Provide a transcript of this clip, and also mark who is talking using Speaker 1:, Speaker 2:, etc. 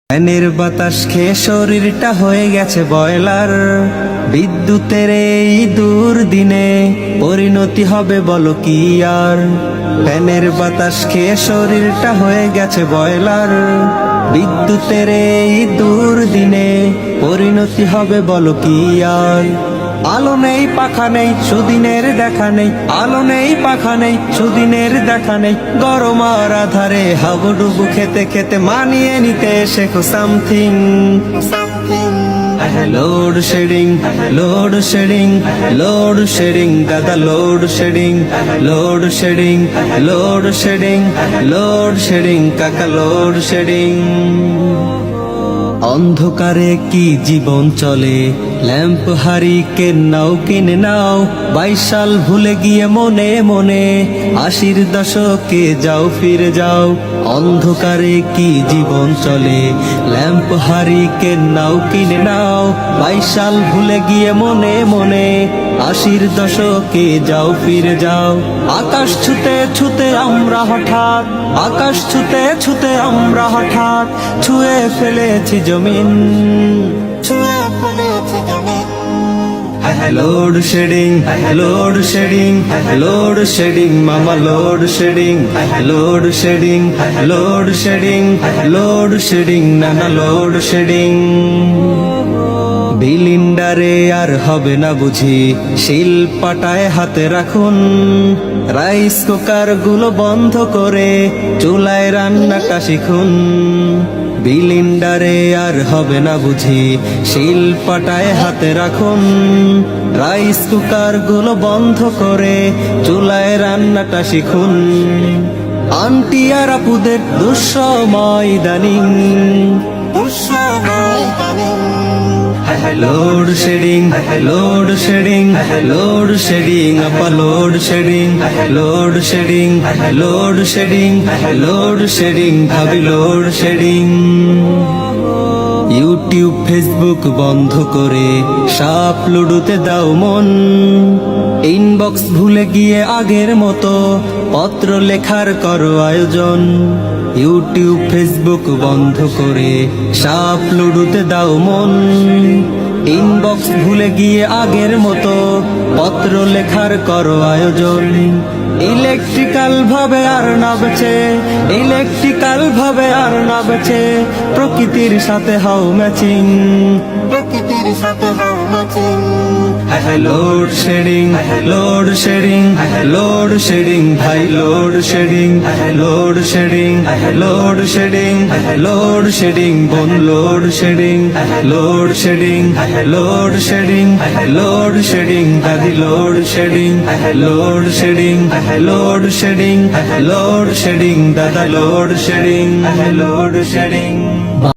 Speaker 1: ফ্যানের বাতাস খেয়ে শরীরটা হয়ে গেছে বয়লার। বিদ্যুতের এই দুর্দিনে পরিণতি হবে বলো কি আর। ফ্যানের বাতাস খেয়ে শরীরটা হয়ে গেছে বয়লার। বিদ্যুতের এই দুর্দিনে পরিণতি হবে বলো কি আর। আলো নেই পাখা নেই সুদিনের দেখা নেই, আলো নেই পাখা নেই সুদিনের দেখা নেই। গরম আর আধারে হাবুডুবু খেতে খেতে মানিয়ে নিতে শেখো something. Load shedding, load shedding, load shedding, দাদা load shedding, load shedding, load shedding, load shedding, কাকা লোড শেডিং। অন্ধকারে কি জীবন চলে, ল্যাম্প হারিকেন নাও কিনে নাও। 22 সাল ভুলে গিয়ে মনে মনে 80-র দশকে যাও ফিরে যাও। অন্ধকারে কি জীবন চলে, ল্যাম্প হারিকেন নাও কিনে নাও। 22 সাল ভুলে গিয়ে মনে মনে 80-র দশকে যাও ফিরে যাও। আকাশ ছুতে ছুতে আমরা হঠাৎ, আকাশ ছুতে ছুতে আমরা হঠাৎ ছুঁয়ে ফেলেছি জমিন, ছুঁয়ে ফেলেছি জমিন। Load shedding, load shedding, load shedding, মামা load shedding, load shedding, load shedding, load shedding, নানা লোড শেডিং। বিলিন্ডারে আর হবে না বুঝি, শিলপাটায় হাতে রাখুন। রাইস কুকার গুলো বন্ধ করে চুলায় রান্নাটা শিখুন। বিলিন্ডারে আর হবে না বুঝি, শিলপাটায় হাতে রাখুন। রাইস কুকার গুলো বন্ধ করে চুলায় রান্নাটা শিখুন। আন্টি আর আপুদের দুঃসময় ইদানিং, দুঃসময় ইদানিং। Load shedding, load shedding, load shedding, আপা load shedding, load shedding, load shedding, load shedding, ভাবি লোড শেডিং। ইউটিউব ফেসবুক বন্ধ করে সাপ লুডুতে দাও মন। ইনবক্স ভুলে গিয়ে আগের মতো পত্র লেখার করো আয়োজন। ইউটিউব ফেসবুক বন্ধ করে সাপ লুডুতে দাও মন। ইনবক্স ভুলে গিয়ে আগের মতো পত্র লেখার করো আয়োজন। ইলেকট্রিক্যাল ভাবে আর না বেছে, ইলেকট্রিক্যাল ভাবে আর না বেছে প্রকৃতির সাথে হও ম্যাচিং, প্রকৃতির সাথে হও matching. Load shedding, load shedding, load shedding, ভাই load shedding, load shedding, load shedding, load shedding, বোন load shedding, load shedding, load shedding, load shedding, দাদি load shedding, load shedding, load shedding, load shedding, দাদা load shedding, load shading.